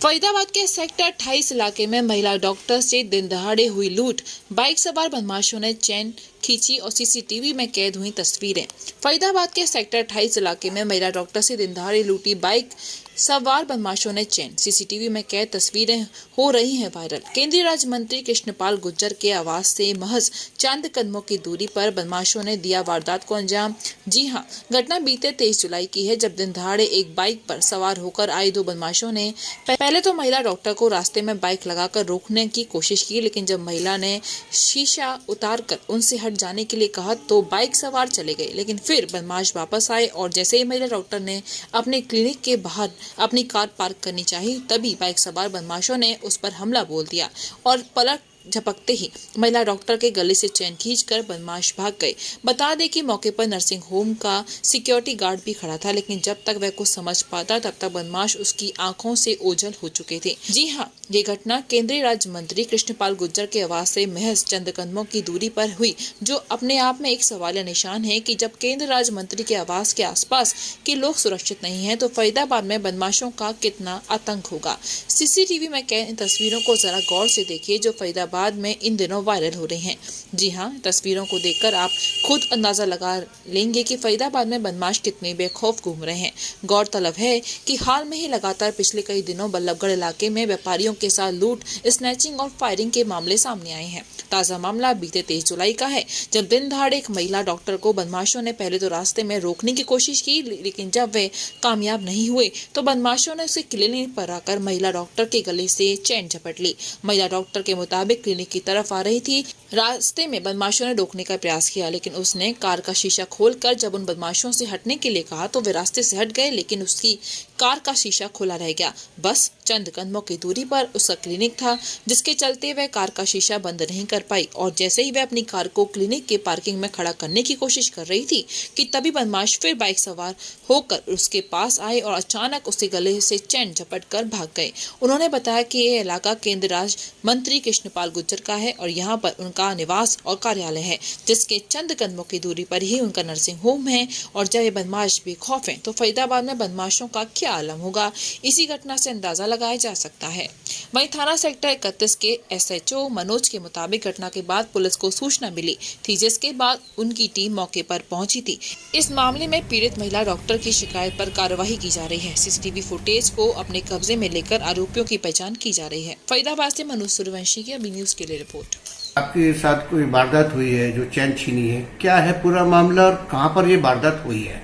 फरीदाबाद के सेक्टर 28 इलाके में महिला डॉक्टर से दिन दहाड़े हुई लूट। बाइक सवार बदमाशों ने चैन खींची और सीसीटीवी में कैद हुई तस्वीरें। फरीदाबाद के सेक्टर 28 इलाके में महिला डॉक्टर से दिन दहाड़े लूटी बाइक सवार बदमाशों ने चैन, सीसीटीवी में कैद तस्वीरें हो रही हैं वायरल। केंद्रीय राज्य मंत्री कृष्णपाल गुर्जर के आवास से महज चंद कदमों की दूरी पर बदमाशों ने दिया वारदात को अंजाम। जी हां, घटना बीते 23 जुलाई की है, जब दिन दहाड़े एक बाइक पर सवार होकर आए दो बदमाशों ने पहले तो महिला डॉक्टर को रास्ते में बाइक लगाकर रोकने की कोशिश की, लेकिन जब महिला ने शीशा उतारकर उनसे हट जाने के लिए कहा तो बाइक सवार चले गए। लेकिन फिर बदमाश वापस आए और जैसे ही महिला डॉक्टर ने अपने क्लिनिक के बाहर अपनी कार पार्क करनी चाहिए, तभी बाइक सवार बदमाशों ने उस पर हमला बोल दिया और पलट झपकते ही महिला डॉक्टर के गले से चैन खींचकर बदमाश भाग गए। बता दें कि मौके पर नर्सिंग होम का सिक्योरिटी गार्ड भी खड़ा था, लेकिन जब तक वह कुछ समझ पाता तब तक बदमाश उसकी आंखों से ओझल हो चुके थे। जी हां, ये घटना केंद्रीय राज्य मंत्री कृष्णपाल गुर्जर के आवास से महज चंद कदमों की दूरी पर हुई, जो अपने आप में एक सवालिया निशान है कि जब केंद्र राज्य मंत्री के आवास के आसपास के लोग सुरक्षित नहीं हैं, तो फरीदाबाद में बदमाशों का कितना आतंक होगा। सीसीटीवी में कैद इन तस्वीरों को जरा गौर से देखिए, जो फरीदाबाद में इन दिनों वायरल हो रही हैं। जी हां, तस्वीरों को देखकर आप खुद अंदाजा लगा लेंगे कि फरीदाबाद में बदमाश कितने बेखौफ घूम रहे हैं। गौरतलब है कि हाल में ही लगातार पिछले कई दिनों बल्लभगढ़ इलाके में व्यापारियों के साथ लूट, स्नैचिंग और फायरिंग के मामले सामने आए हैं। ताजा मामला बीते 23 जुलाई का है, जब दिन दहाड़े एक महिला डॉक्टर को बदमाशों ने पहले तो रास्ते में रोकने की कोशिश की, लेकिन जब वे कामयाब नहीं हुए तो बदमाशों ने उसे क्लिनिक पर आकर महिला डॉक्टर के गले से चैन झपट ली। महिला डॉक्टर के मुताबिक क्लिनिक की तरफ आ रही थी। रास्ते में बदमाशों ने रोकने का प्रयास किया, लेकिन उसने कार का शीशा खोलकर जब उन बदमाशों से हटने के लिए कहा तो वे रास्ते से हट गए, लेकिन उसकी कार का शीशा खुला रह गया। बस चंद कदमों की दूरी पर उसका क्लिनिक था, जिसके चलते वह कार का शीशा बंद नहीं कर पाई और जैसे ही वह अपनी कार को क्लिनिक के पार्किंग में खड़ा करने की कोशिश कर रही थी कि तभी बदमाश फिर बाइक सवार होकर उसके पास आए और अचानक उसके गले से चैन झपट कर भाग गए। उन्होंने बताया कि यह इलाका केंद्रीय राज्य मंत्री कृष्णपाल गुर्जर का है और यहाँ पर उनका निवास और कार्यालय है, जिसके चंद कदमों की दूरी पर ही उनका नर्सिंग होम है। और जब ये बदमाश बेखौफ हैं, तो फरीदाबाद में बदमाशों का क्या आलम होगा, इसी घटना से अंदाजा लगाया जा सकता है। वहीं थाना सेक्टर 31 के SHO मनोज के मुताबिक घटना के बाद पुलिस को सूचना मिली थी, जिसके बाद उनकी टीम मौके पर पहुंची थी। इस मामले में पीड़ित महिला डॉक्टर की शिकायत पर कार्रवाई की जा रही है। सीसीटीवी फुटेज को अपने कब्जे में लेकर आरोपियों की पहचान की जा रही है। फरीदाबाद से मनोज सूर्यवंशी की अभी न्यूज के लिए रिपोर्ट। आपके साथ कोई वारदात हुई है जो चैन छीनी है, क्या है पूरा मामला और कहाँ पर ये वारदात हुई है?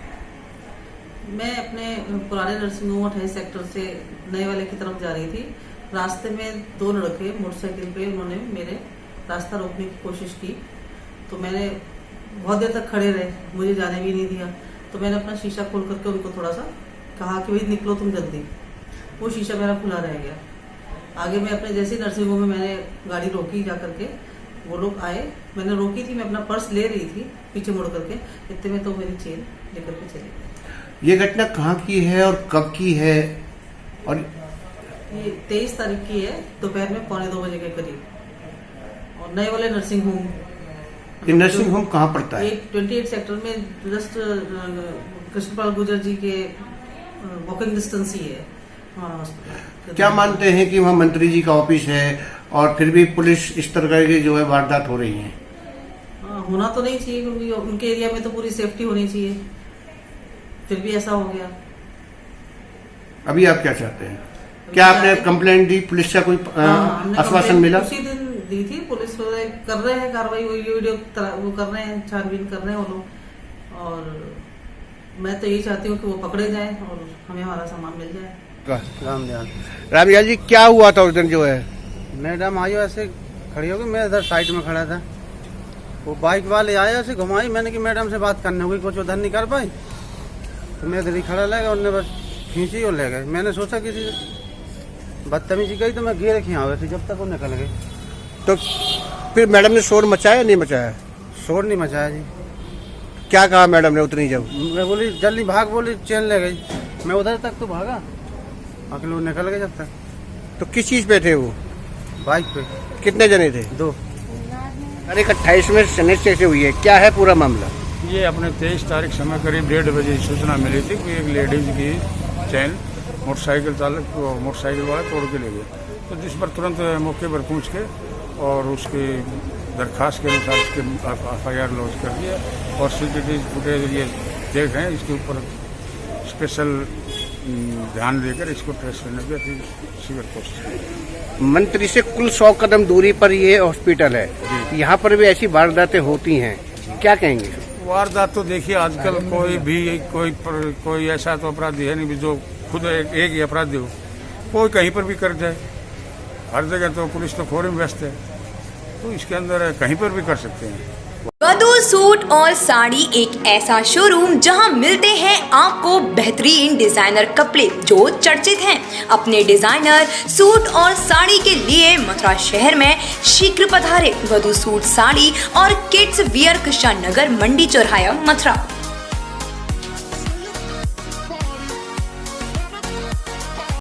मैं अपने पुराने नर्सिंग होम 28 सेक्टर से नए वाले की तरफ जा रही थी। रास्ते में दो लड़के मोटरसाइकिल पे उन्होंने मेरे रास्ता रोकने की कोशिश की, तो मैंने बहुत देर तक खड़े रहे, मुझे जाने भी नहीं दिया। तो मैंने अपना शीशा खोल करके उनको थोड़ा सा कहा कि भाई निकलो तुम जल्दी। वो शीशा मेरा खुला रह गया। आगे मैं अपने जैसे नर्सिंग होम में मैंने गाड़ी रोकी, जा करके वो लोग आए, मैंने रोकी थी, मैं अपना पर्स ले रही थी पीछे मुड़ करके, इतने में तो मेरी चेन लेकर के चली गई। ये घटना कहाँ की है और कब की है? और ये 23 तारीख की है, दोपहर में 1:45 बजे के करीब। और नए वाले नर्सिंग होम, ये नर्सिंग होम कहाँ पड़ता है? 28 सेक्टर में जस्ट कृष्णपाल गुर्जर जी के वॉकिंग डिस्टेंस ही है हमारा हॉस्पिटल। क्या मानते हैं कि वहाँ मंत्री जी का ऑफिस है और फिर भी पुलिस इस तरह की जो है वारदात हो रही है? होना तो नहीं चाहिए, क्योंकि उनके एरिया में तो पूरी सेफ्टी होनी चाहिए, फिर भी ऐसा हो गया। अभी आप क्या चाहते हैं? क्या आपने कंप्लेंट दी? पुलिस का कोई आश्वासन मिला? उसी दिन दी थी, पुलिस वाले कर रहे हैं कार्रवाई, वीडियो वो कर रहे हैं, छानबीन कर रहे हैं वो लोग। और मैं तो यही चाहती हूँ कि वो पकड़े जाएं और हमें हमारा सामान मिल जाए। रामदयाल जी, क्या हुआ था उस दिन जो है? मैडम आई ऐसे खड़ी होगी, मैं इधर साइड में खड़ा था, वो बाइक वाले आए ऐसे घुमाई, मैंने कि मैडम से बात करनी होगी, कुछ उधर नहीं कर पाई, तो मैं इधर ही खड़ा लगा, उन्होंने बस खींची और ले गए। मैंने सोचा किसी बदतमीजी गई तो मैं घेरे खिया हुए थे, जब तक वो निकल गई। तो फिर मैडम ने शोर मचाया नहीं मचाया? शोर नहीं मचाया जी। क्या कहा मैडम ने उतनी जब? मैं बोली जल्दी भाग, बोली चैन ले गई। मैं उधर तक तो भागा, अगले वो निकल गए जब तक। तो किस चीज पे थे वो? बाइक पे। कितने जने थे? 2। अरे 28 में स्नैच कैसे हुई है, क्या है पूरा मामला? ये अपने 23 तारीख समय करीब 1:30 बजे सूचना मिली थी कि एक लेडीज की चैन मोटरसाइकिल चालक को मोटरसाइकिल वाला तोड़ के ले गए। तो जिस पर तुरंत मौके पर पहुंच के और उसकी दरख्वास्त के अनुसार उसके FIR लॉन्च कर दिया और CCTV फुटेज ये देख रहे हैं, इसके ऊपर स्पेशल ध्यान देकर इसको ट्रेस करने के फिर सिविल पोस्ट। मंत्री से कुल 100 कदम दूरी पर ये हॉस्पिटल है, यहाँ पर भी ऐसी वारदातें होती हैं, क्या कहेंगे? वारदात तो देखिए आजकल कोई ऐसा तो अपराधी है नहीं जो खुद एक ही अपराधी हो, कोई कहीं पर भी कर जाए। हर जगह तो पुलिस तो खोरे में व्यस्त है, तो इसके अंदर कहीं पर भी कर सकते हैं। वधू सूट और साड़ी एक ऐसा शोरूम जहां मिलते हैं आपको बेहतरीन डिजाइनर कपड़े जो चर्चित हैं। अपने डिजाइनर सूट और साड़ी के लिए मथुरा शहर में शीघ्र पधारे। वधू सूट साड़ी और किड्स वियर कृष्णा नगर मंडी चौराहा मथुरा।